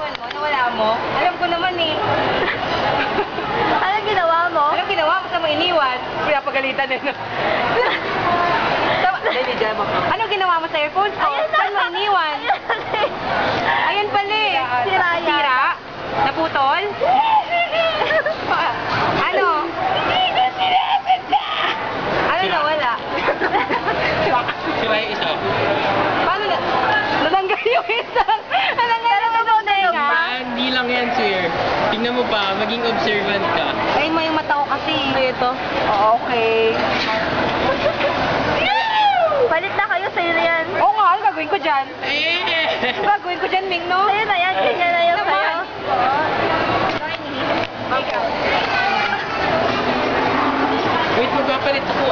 mo, nawala mo? Alam ko naman eh. Anong ginawa mo? Anong ginawa mo sa mo iniwan? Pinapagalitan na no? Anong ginawa mo sa earphones ko? Ayun na. Saan mo iniwan? Ayan pala eh. Sira yan. Sira? Naputol? Ano? Ano nawala? Sira yung isa. Paano na? Natanggal yung isa. Natanggal yung isa. Hindi lang yan, sir. Tingnan mo pa, maging observant ka. Ayun mo yung mata ko kasi. Ito. Okay. Palit na kayo, sa'yo na yan. Oo nga, ano gagawin ko dyan? Eh! Ano gagawin ko dyan, Ming, no? Sa'yo na yan, ganyan na yan Naman. sa'yo. Okay. Wait, magpapalit ako,